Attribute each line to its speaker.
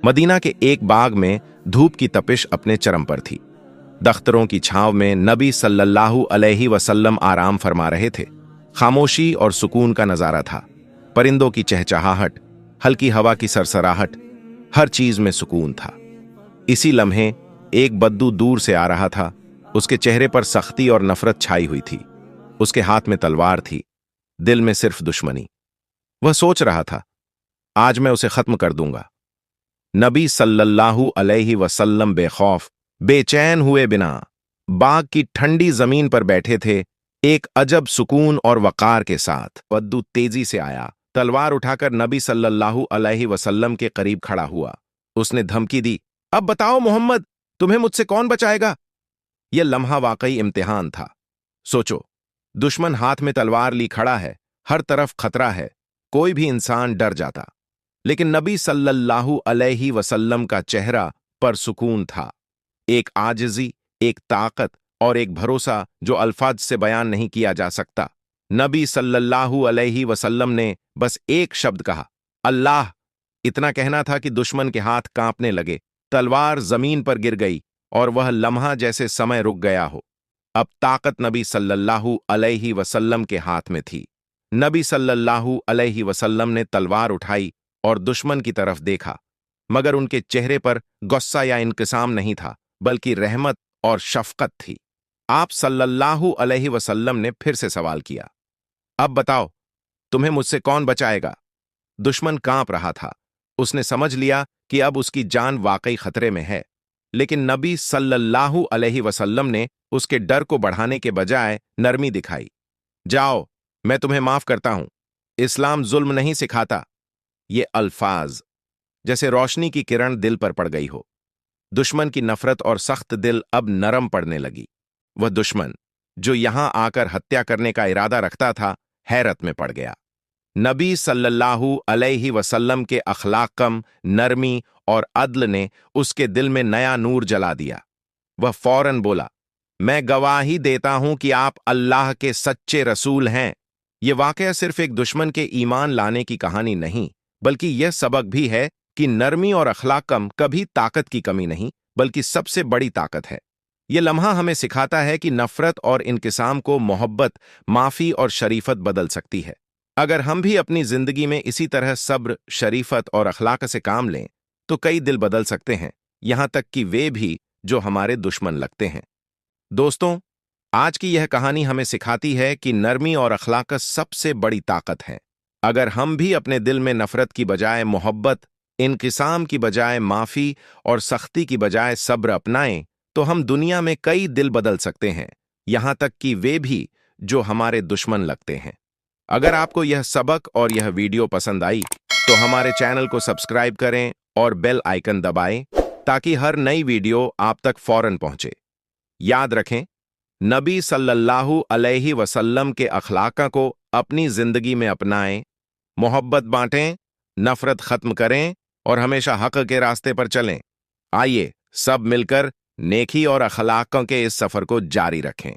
Speaker 1: Medina के एक बाग में धूप की तपिश अपने चरम पर थी। दख्तरों की छांव में नबी सल्लल्लाहु अलैहि वसल्लम आराम फरमा रहे थे। खामोशी और सुकून का नजारा था। परिंदों की चहचहाहट, हल्की हवा की सरसराहट, हर चीज में सुकून था। इसी लम्हे एक बद्दू दूर से आ रहा था। उसके चेहरे पर सख्ती और नफरत छाई हुई थी। उसके हाथ में तलवार थी, दिल में सिर्फ दुश्मनी। वह सोच रहा था, आज मैं उसे खत्म कर दूंगा। नबी सल्लल्लाहु अलैहि वसल्लम बेखौफ, बेचैन हुए बिना बाग की ठंडी जमीन पर बैठे थे, एक अजब सुकून और वकार के साथ। बद्दू तेजी से आया, तलवार उठाकर नबी सल्लल्लाहु अलैहि वसल्लम के करीब खड़ा हुआ। उसने धमकी दी, अब बताओ मोहम्मद, तुम्हें मुझसे कौन बचाएगा? यह लम्हा वाकई इम्तिहान था। सोचो, दुश्मन हाथ में तलवार ली खड़ा है, हर तरफ खतरा है, कोई भी इंसान डर जाता। लेकिन नबी सल्लल्लाहु अलैहि वसल्लम का चेहरा पर सुकून था, एक आजिज़ी, एक ताकत और एक भरोसा जो अल्फाज से बयान नहीं किया जा सकता। नबी सल्लल्लाहु अलैहि वसल्लम ने बस एक शब्द कहा, अल्लाह। इतना कहना था कि दुश्मन के हाथ कांपने लगे, तलवार जमीन पर गिर गई और वह लम्हा जैसे समय रुक गया हो। अब ताकत नबी सल्लल्लाहु अलैहि वसल्लम के हाथ में थी। नबी सल्लल्लाहु अलैहि वसल्लम ने तलवार उठाई और दुश्मन की तरफ देखा, मगर उनके चेहरे पर गुस्सा या इंकिसाम नहीं था, बल्कि रहमत और शफकत थी। आप सल्लल्लाहु अलैहि वसल्लम ने फिर से सवाल किया, अब बताओ, तुम्हें मुझसे कौन बचाएगा? दुश्मन कांप रहा था। उसने समझ लिया कि अब उसकी जान वाकई खतरे में है। लेकिन नबी सल्लल्लाहु अलैहि वसल्लम ने उसके डर को बढ़ाने के बजाय नरमी दिखाई। जाओ, मैं तुम्हें माफ करता हूं। इस्लाम जुल्म नहीं सिखाता। ये अल्फाज जैसे रोशनी की किरण दिल पर पड़ गई हो। दुश्मन की नफरत और सख्त दिल अब नरम पड़ने लगी। वह दुश्मन जो यहां आकर हत्या करने का इरादा रखता था, हैरत में पड़ गया। नबी सल्लल्लाहु अलैहि वसल्लम के अखलाकम, नरमी और अदल ने उसके दिल में नया नूर जला दिया। वह फौरन बोला, मैं गवाही देता हूं कि आप अल्लाह के सच्चे रसूल हैं। यह वाकया सिर्फ एक दुश्मन के ईमान लाने की कहानी नहीं, बल्कि यह सबक भी है कि नरमी और अखलाकम कभी ताकत की कमी नहीं, बल्कि सबसे बड़ी ताकत है। यह लम्हा हमें सिखाता है कि नफरत और इनकिसाम को मोहब्बत, माफी और शरीफत बदल सकती है। अगर हम भी अपनी जिंदगी में इसी तरह सब्र, शरीफत और अखलाक से काम लें, तो कई दिल बदल सकते हैं, यहां तक कि वे भी जो हमारे दुश्मन लगते हैं। दोस्तों, आज की यह कहानी हमें सिखाती है कि नरमी और अखलाक सबसे बड़ी ताकत है। अगर हम भी अपने दिल में नफरत की बजाय मोहब्बत, इनकिसाम की बजाय माफी और सख्ती की बजाय सब्र अपनाएं, तो हम दुनिया में कई दिल बदल सकते हैं, यहां तक कि वे भी जो हमारे दुश्मन लगते हैं। अगर आपको यह सबक और यह वीडियो पसंद आई, तो हमारे चैनल को सब्सक्राइब करें और बेल आइकन दबाएं, ताकि हर नई वीडियो आप तक फौरन पहुंचे। याद रखें, नबी सल्लल्लाहु अलैहि वसल्लम के अखलाक को अपनी जिंदगी में अपनाएं, मोहब्बत बांटें, नफरत खत्म करें और हमेशा हक के रास्ते पर चलें। आइए सब मिलकर नेकी और अखलाकों के इस सफर को जारी रखें।